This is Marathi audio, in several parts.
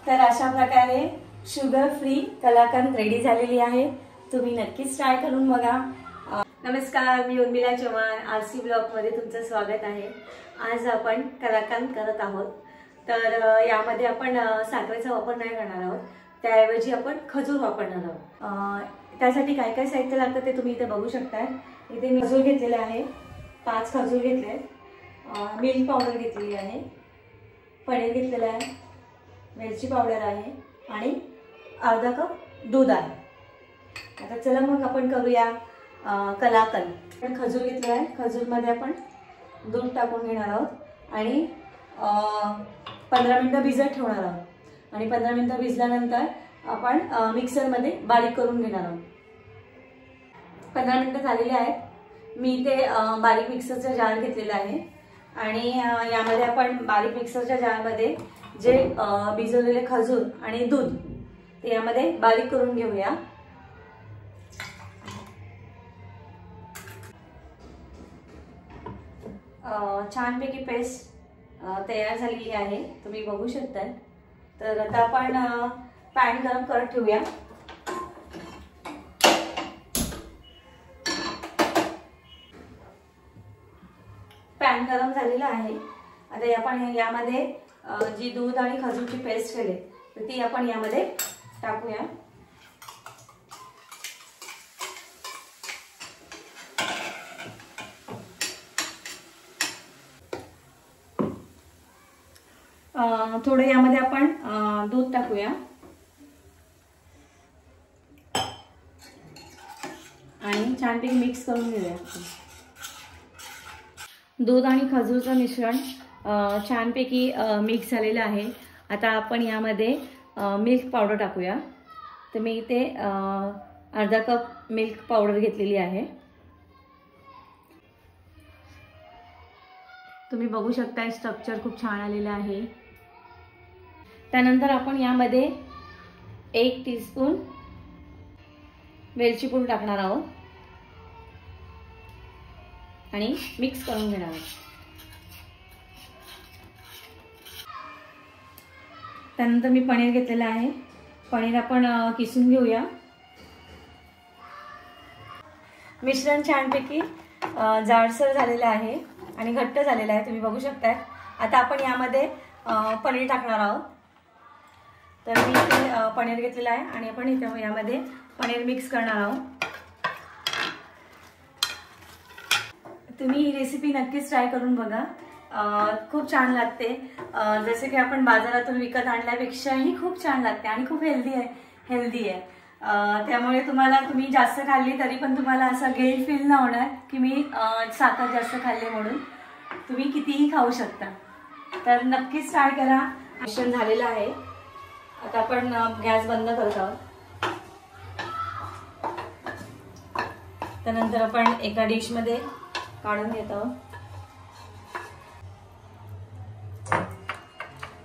तर अशा प्रकारे शुगर फ्री कलाकंद रेडी झालेली आहे। तुम्ही नक्कीच ट्राय करून बघा। नमस्कार, मी उर्मिला चव्हाण, आरसी ब्लॉग मध्ये तुमचं स्वागत आहे। आज आपण कलाकंद करत आहोत। तर यामध्ये आपण साखरेचा वापर नाही करणार आहोत, त्याऐवजी आपण खजूर वापरणार आहोत। त्यासाठी काय काय साहित्य लागतं ते तुम्ही इथे बघू शकता। इथे मी खजूर घेतलेले आहे, 5 खजूर घेतले, मिल्क पावडर घेतलेली आहे, पनीर घेतलेलं आहे, मिरची पावडर आहे आणि अर्धा कप दूध आहे। आता चला मग आपण करूया कलाकंद। खजूर घेतले आहे, खजूरमध्ये आपण दूध टाकून घेणार आहोत आणि 15 मिनिटं भिजत ठेवणार आहोत आणि 15 मिनिटं भिजल्यानंतर आपण मिक्सरमध्ये बारीक करून घेणार आहोत। 15 मिनिटं झालेली आहेत। मी इथे बारीक मिक्सरचा जार घेतलेला आहे आणि यामध्ये आपण बारीक मिक्सरच्या जारमध्ये जे भिजवलेले खजूर आणि दूध ते यामध्ये बारीक करून घेऊया। छानपैकी पेस्ट तयार झालेली आहे, तुम्ही बघू शकता। तर आता आपण पॅन गरम करत ठेवूया। पॅन गरम झालेला आहे। आता आपण यामध्ये जी दूध आणि खजूरची पेस्ट केली तर ती आपण यामध्ये टाकूया। थोडं यामध्ये आपण दूध टाकूया आणि छानपैकी मिक्स करून घेऊया। दूध आणि खजूरचं मिश्रण छानपैकी मिक्स झालेलं आहे। आता आपण यामध्ये मिल्क पावडर टाकूया। तर मी इथे अर्धा कप मिल्क पावडर घेतलेली आहे। तुम्ही बघू शकता, स्ट्रक्चर खूप छान आलेलं आहे। त्यानंतर आपण यामध्ये 1 टीस्पून वेलची पूड टाकणार आहोत आणि मिक्स करून घेणार आहोत। त्यानंतर मी पनीर घेतलेलं आहे, पनीर आपण किसून घेऊया। मिश्रण छानपैकी जाडसर झालेलं आहे आणि घट्ट झालेलं आहे, तुम्ही बघू शकता। आता आपण यामध्ये पनीर टाकणार आहोत। तर मी इथे पनीर घेतलेलं आहे आणि आपण इथे यामध्ये पनीर मिक्स करणार आहोत। तुम्ही ही रेसिपी नक्कीच ट्राय करून बघा, खूप छान लागते। जसे की आपण बाजारातून विकत आणल्यापेक्षाही खूप छान लागते आणि खूप हेल्दी आहे। त्यामुळे तुम्ही जास्त खाल्ली तरी पण तुम्हाला असं गिल्ट फील नाही होणार की मी साखर जास्त खाल्ली म्हणून। तुम्ही कितीही खाऊ शकता। तर नक्कीच ट्राय करा। मिश्रण झालेलं आहे। आता आपण गॅस बंद करत आहोत। त्यानंतर आपण एका डिश मध्ये काढून घेत आहोत।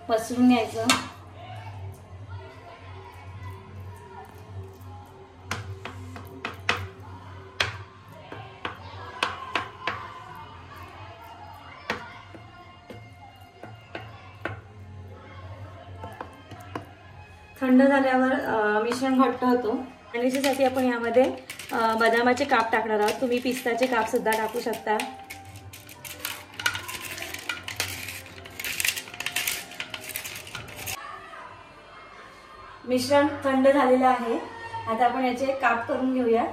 पसरून घ्यायचं। थंड झाल्यावर मिश्रण घट्ट होतो आणि त्यासाठी आपण यामध्ये बदामाचे काप टाकणार आहोत। तुम्ही पिस्ताचे काप सुद्धा टाकू शकता। मिश्रण थंड झालेलं आहे। आता आपण याचे काप करून घेऊया।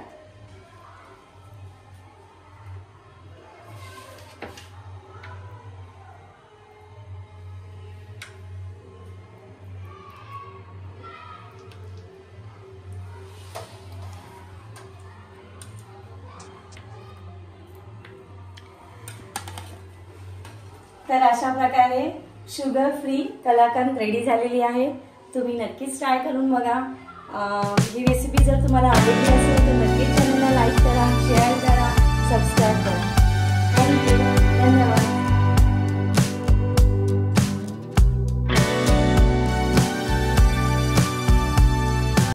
तर अशा प्रकारे शुगर फ्री कलाकंद रेडी झालेली आहे। तुम्ही नक्कीच ट्राय करून बघा। ही रेसिपी जर तुम्हाला आवडली असेल तर